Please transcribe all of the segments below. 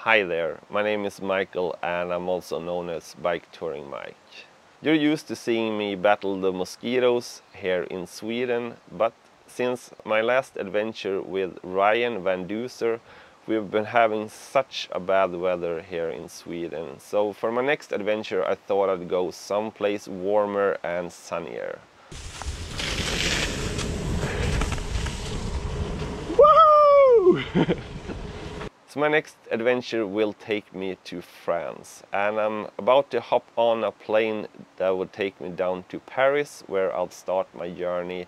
Hi there, my name is Michael and I'm also known as Bike Touring Mike. You're used to seeing me battle the mosquitoes here in Sweden, but since my last adventure with Ryan van Duzer, we've been having such a bad weather here in Sweden. So for my next adventure I thought I'd go someplace warmer and sunnier. Woohoo! So my next adventure will take me to France, and I'm about to hop on a plane that will take me down to Paris, where I'll start my journey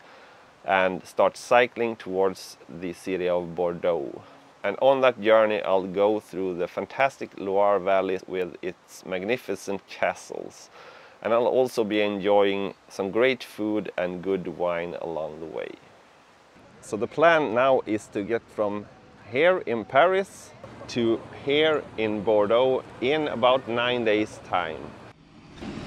and start cycling towards the city of Bordeaux. And on that journey I'll go through the fantastic Loire Valley with its magnificent castles. And I'll also be enjoying some great food and good wine along the way. So the plan now is to get from here in Paris to here in Bordeaux in about 9 days time.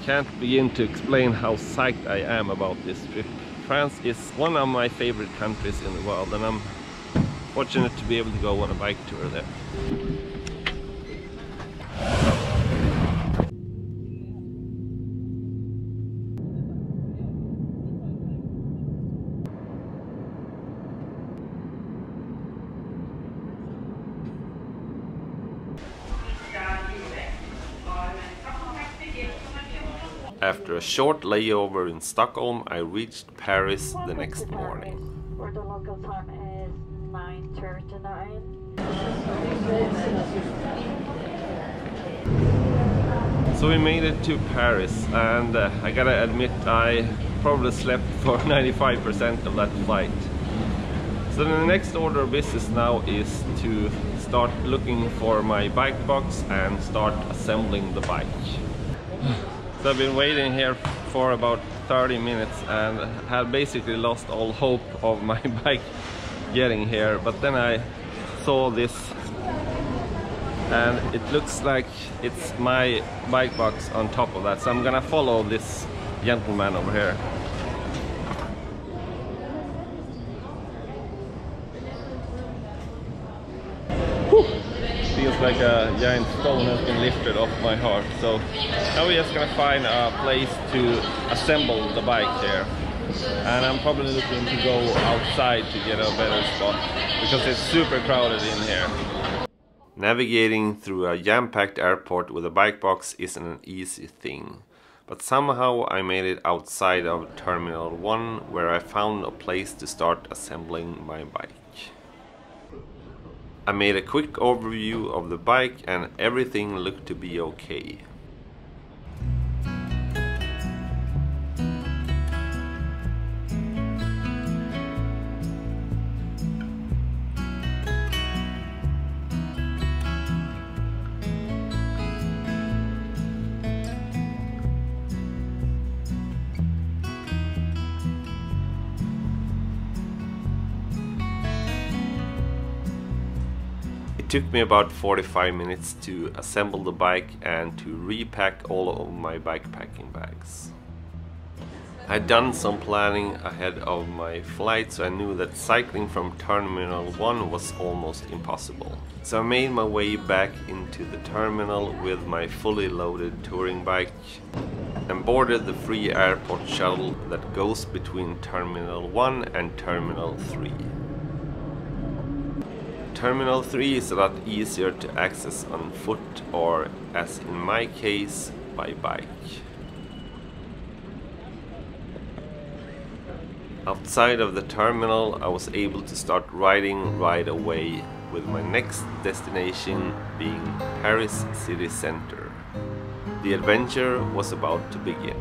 Can't begin to explain how psyched I am about this trip. France is one of my favorite countries in the world, and I'm fortunate to be able to go on a bike tour there. After a short layover in Stockholm, I reached Paris the next morning. Where the local time is 9:39. So we made it to Paris, and I gotta admit I probably slept for 95% of that flight. So the next order of business now is to start looking for my bike box and start assembling the bike. So I've been waiting here for about 30 minutes and had basically lost all hope of my bike getting here, but then I saw this and it looks like it's my bike box on top of that, so I'm gonna follow this gentleman over here. Feels like a giant stone has been lifted off my heart. So now we're just gonna find a place to assemble the bike here, and I'm probably looking to go outside to get a better spot because it's super crowded in here. Navigating through a jam-packed airport with a bike box isn't an easy thing, but somehow I made it outside of Terminal 1, where I found a place to start assembling my bike. I made a quick overview of the bike and everything looked to be okay. It took me about 45 minutes to assemble the bike and to repack all of my bikepacking bags. I'd done some planning ahead of my flight, so I knew that cycling from Terminal 1 was almost impossible. So I made my way back into the terminal with my fully loaded touring bike and boarded the free airport shuttle that goes between Terminal 1 and Terminal 3. Terminal 3 is a lot easier to access on foot, or as in my case, by bike. Outside of the terminal I was able to start riding right away, with my next destination being Paris city center. The adventure was about to begin.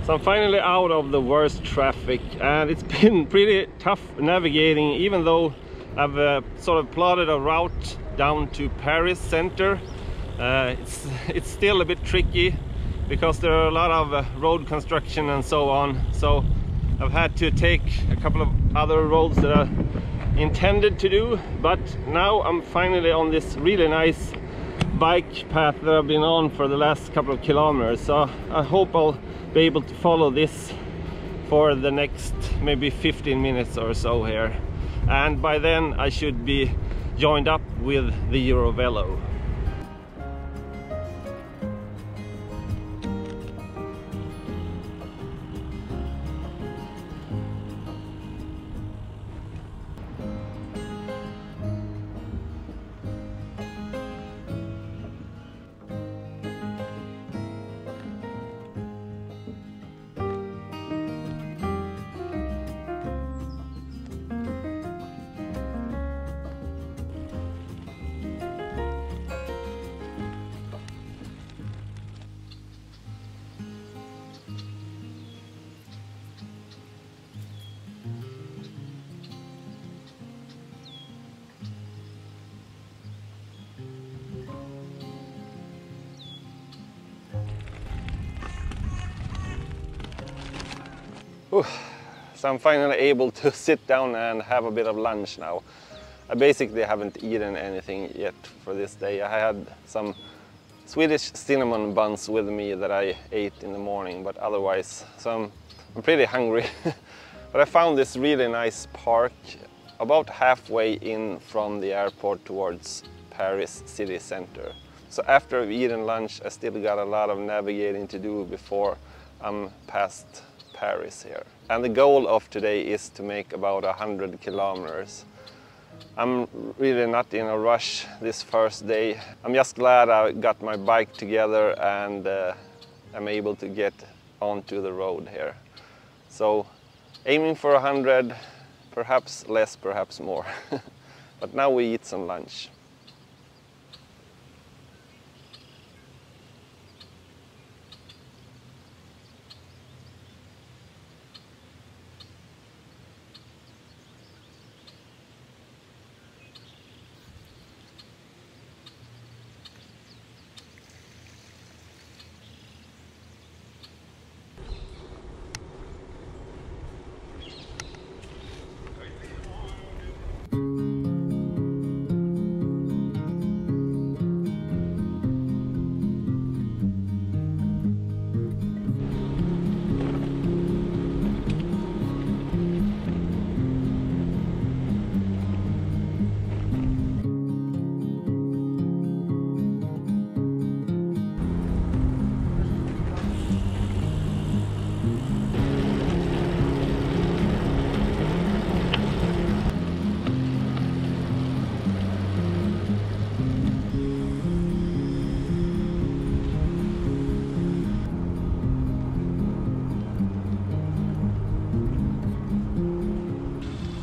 So I'm finally out of the worst traffic, and it's been pretty tough navigating, even though I've sort of plotted a route down to Paris center. It's still a bit tricky because there are a lot of road construction and so on. So I've had to take a couple of other roads that I intended to do, but now I'm finally on this really nice bike path that I've been on for the last couple of kilometers. So I hope I'll be able to follow this for the next maybe 15 minutes or so here, and by then I should be joined up with the Eurovelo. So I'm finally able to sit down and have a bit of lunch now. I basically haven't eaten anything yet for this day. I had some Swedish cinnamon buns with me that I ate in the morning, but otherwise, so I'm pretty hungry. But I found this really nice park about halfway in from the airport towards Paris city center. So after I've eaten lunch, I still got a lot of navigating to do before I'm past Paris here. And the goal of today is to make about 100 kilometers. I'm really not in a rush this first day. I'm just glad I got my bike together and I'm able to get onto the road here. So aiming for 100, perhaps less, perhaps more. But now we eat some lunch.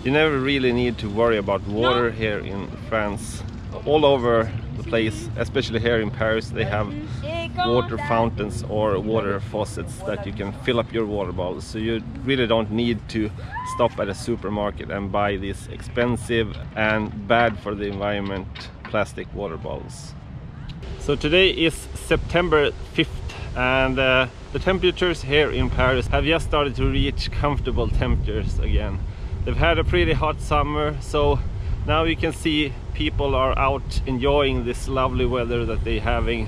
You never really need to worry about water here in France. All over the place, especially here in Paris, they have water fountains or water faucets that you can fill up your water bottles. So you really don't need to stop at a supermarket and buy these expensive and bad for the environment plastic water bottles. So today is September 5th and the temperatures here in Paris have just started to reach comfortable temperatures again. They've had a pretty hot summer, so now you can see people are out enjoying this lovely weather that they're having.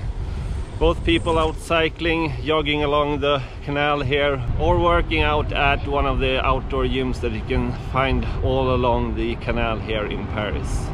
Both people out cycling, jogging along the canal here, or working out at one of the outdoor gyms that you can find all along the canal here in Paris.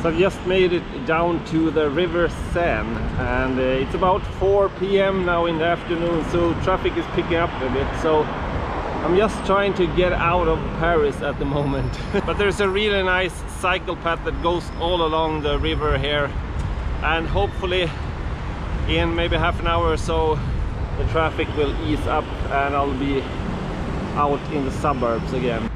So I've just made it down to the River Seine and it's about 4 p.m. now in the afternoon, so traffic is picking up a bit. So I'm just trying to get out of Paris at the moment. But there's a really nice cycle path that goes all along the river here, and hopefully in maybe half an hour or so the traffic will ease up and I'll be out in the suburbs again.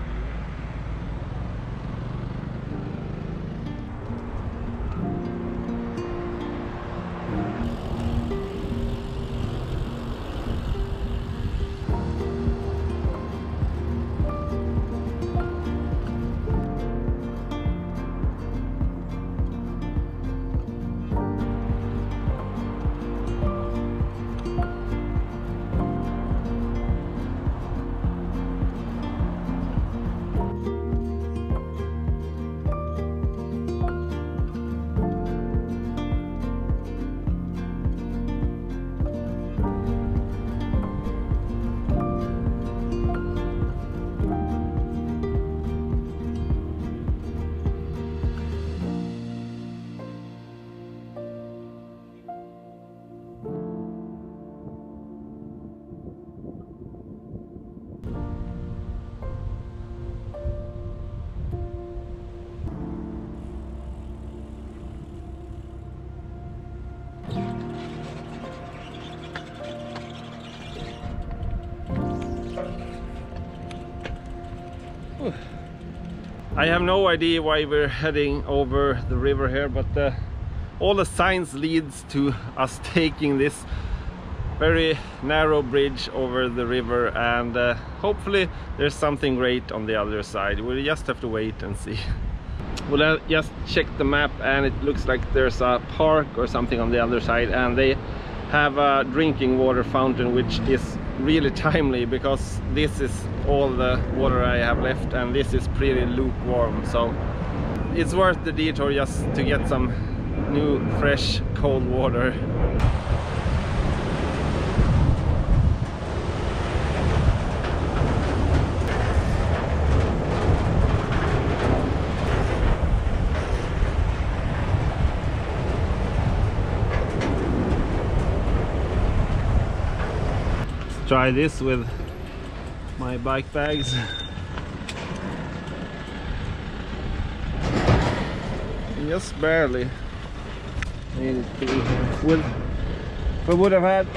I have no idea why we're heading over the river here, but all the signs leads to us taking this very narrow bridge over the river, and hopefully there's something great on the other side. We'll just have to wait and see. Well, I just checked the map and it looks like there's a park or something on the other side, and they have a drinking water fountain, which is really timely because this is all the water I have left and this is pretty lukewarm, so it's worth the detour just to get some new fresh cold water. Try this with my bike bags. Just barely made it through here. If I would have had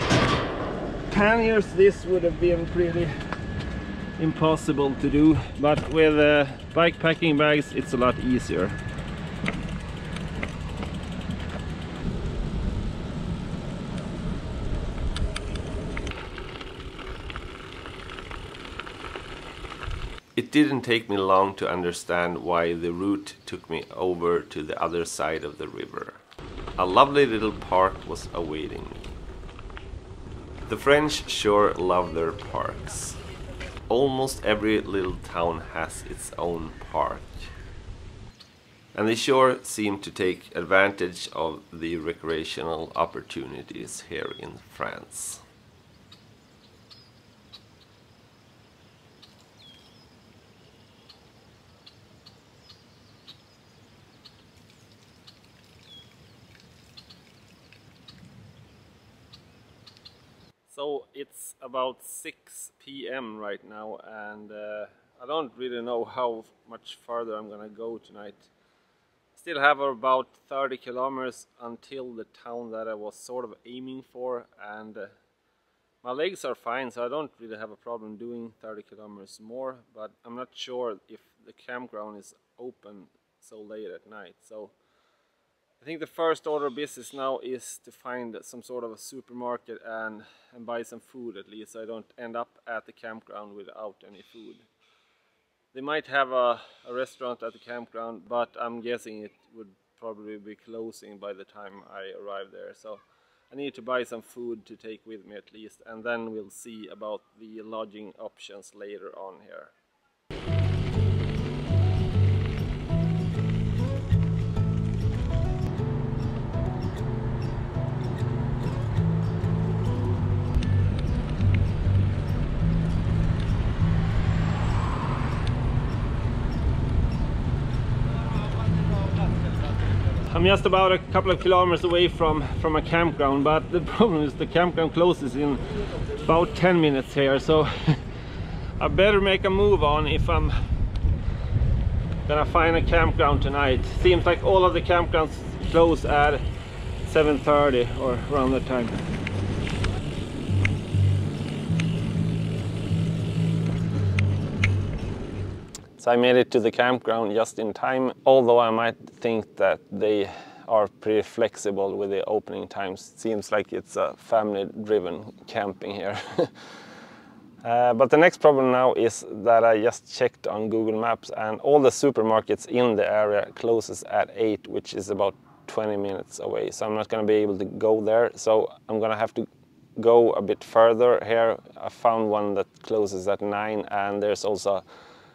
panniers, this would have been pretty impossible to do, but with bike packing bags it's a lot easier. It didn't take me long to understand why the route took me over to the other side of the river. A lovely little park was awaiting me. The French sure love their parks. Almost every little town has its own park. And they sure seem to take advantage of the recreational opportunities here in France. So it's about 6 p.m. right now, and I don't really know how much farther I'm gonna go tonight. Still have about 30 kilometers until the town that I was sort of aiming for, and my legs are fine, so I don't really have a problem doing 30 kilometers more, but I'm not sure if the campground is open so late at night. So I think the first order of business now is to find some sort of a supermarket and buy some food, at least, so I don't end up at the campground without any food. They might have a restaurant at the campground, but I'm guessing it would probably be closing by the time I arrive there. So I need to buy some food to take with me at least, and then we'll see about the lodging options later on here. I'm just about a couple of kilometers away from a campground, but the problem is the campground closes in about 10 minutes here, so I better make a move on if I'm gonna find a campground tonight. Seems like all of the campgrounds close at 7:30 or around that time. So I made it to the campground just in time, although I might think that they are pretty flexible with the opening times. Seems like it's a family-driven camping here. But the next problem now is that I just checked on Google Maps and all the supermarkets in the area closes at 8, which is about 20 minutes away. So I'm not going to be able to go there. So I'm going to have to go a bit further here. I found one that closes at 9, and there's also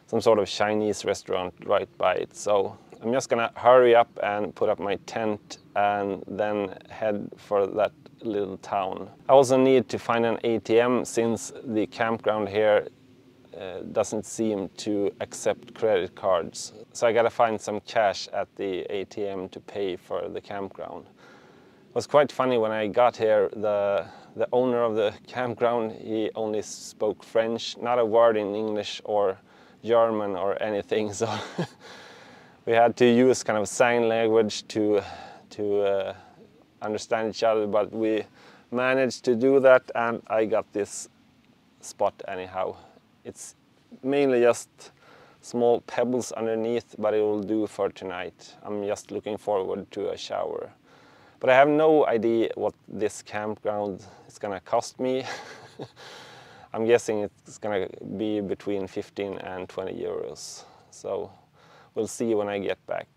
some sort of Chinese restaurant right by it. So I'm just gonna hurry up and put up my tent and then head for that little town. I also need to find an ATM since the campground here doesn't seem to accept credit cards. So I gotta find some cash at the ATM to pay for the campground. It was quite funny when I got here, the owner of the campground, he only spoke French, not a word in English or German or anything, so we had to use kind of sign language to understand each other, but we managed to do that and I got this spot anyhow. It's mainly just small pebbles underneath, but it will do for tonight. I'm just looking forward to a shower. But I have no idea what this campground is gonna cost me. I'm guessing it's gonna be between 15 and 20 euros. So we'll see when I get back.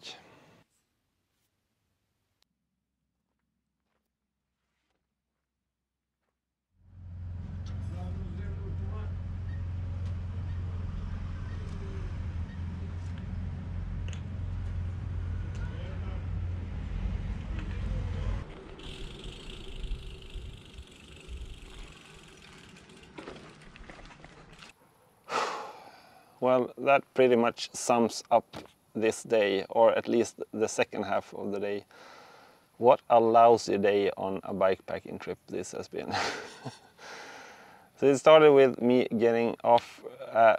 Well, that pretty much sums up this day, or at least the second half of the day. What a lousy day on a bikepacking trip this has been. So it started with me getting off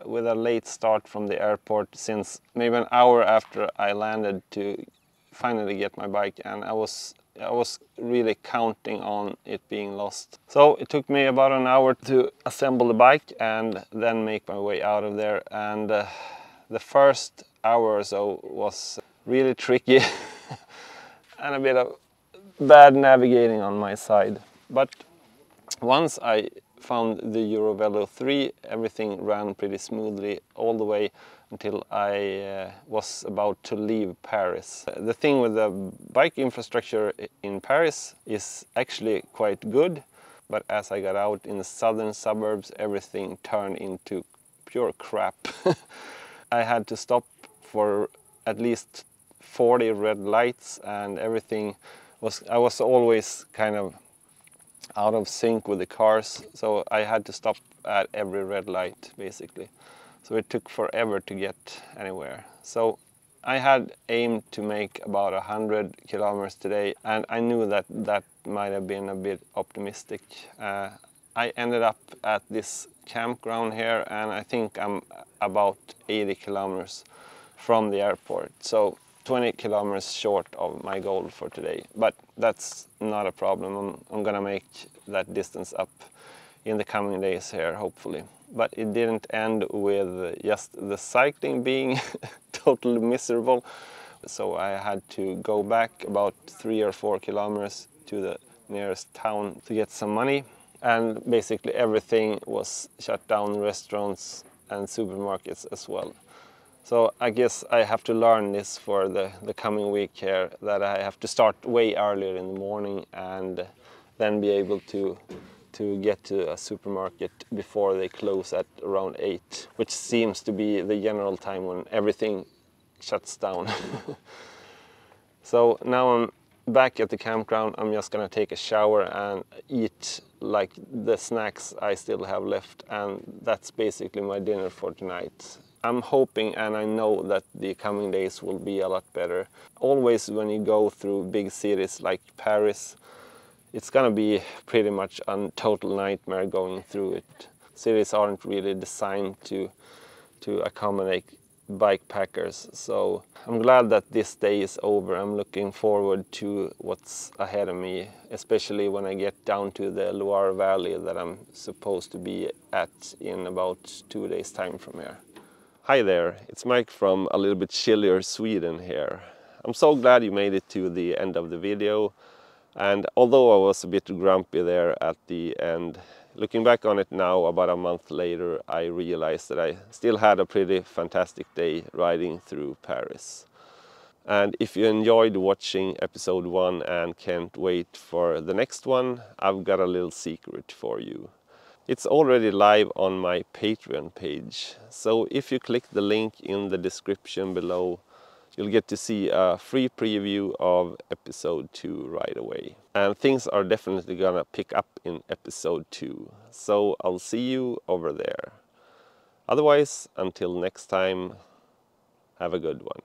with a late start from the airport, since maybe an hour after I landed to finally get my bike, and I was really counting on it being lost. So it took me about an hour to assemble the bike and then make my way out of there. And the first hour or so was really tricky and a bit of bad navigating on my side. But once I found the Eurovelo 3, everything ran pretty smoothly all the way until I was about to leave Paris. The thing with the bike infrastructure in Paris is actually quite good, but as I got out in the southern suburbs, everything turned into pure crap. I had to stop for at least 40 red lights, and everything was, I was always kind of out of sync with the cars, so I had to stop at every red light basically. So it took forever to get anywhere. So I had aimed to make about 100 kilometers today, and I knew that that might have been a bit optimistic. I ended up at this campground here, and I think I'm about 80 kilometers from the airport. So 20 kilometers short of my goal for today, but that's not a problem. I'm gonna make that distance up in the coming days here, hopefully. But it didn't end with just the cycling being totally miserable. So I had to go back about 3 or 4 kilometers to the nearest town to get some money. And basically everything was shut down, restaurants and supermarkets as well. So I guess I have to learn this for the coming week here, that I have to start way earlier in the morning and then be able to get to a supermarket before they close at around 8, which seems to be the general time when everything shuts down. So now I'm back at the campground. I'm just gonna take a shower and eat like the snacks I still have left, and that's basically my dinner for tonight. I'm hoping and I know that the coming days will be a lot better. Always when you go through big cities like Paris, it's gonna be pretty much a total nightmare going through it. cities aren't really designed to accommodate bike packers. So I'm glad that this day is over. I'm looking forward to what's ahead of me, especially when I get down to the Loire Valley that I'm supposed to be at in about 2 days time from here. Hi there, it's Mike from a little bit chillier Sweden here. I'm so glad you made it to the end of the video, and although I was a bit grumpy there at the end, looking back on it now, about a month later, I realized that I still had a pretty fantastic day riding through Paris. And if you enjoyed watching episode 1 and can't wait for the next one, I've got a little secret for you. It's already live on my Patreon page, so if you click the link in the description below, you'll get to see a free preview of episode 2 right away. And things are definitely gonna pick up in episode 2, so I'll see you over there. Otherwise, until next time, have a good one.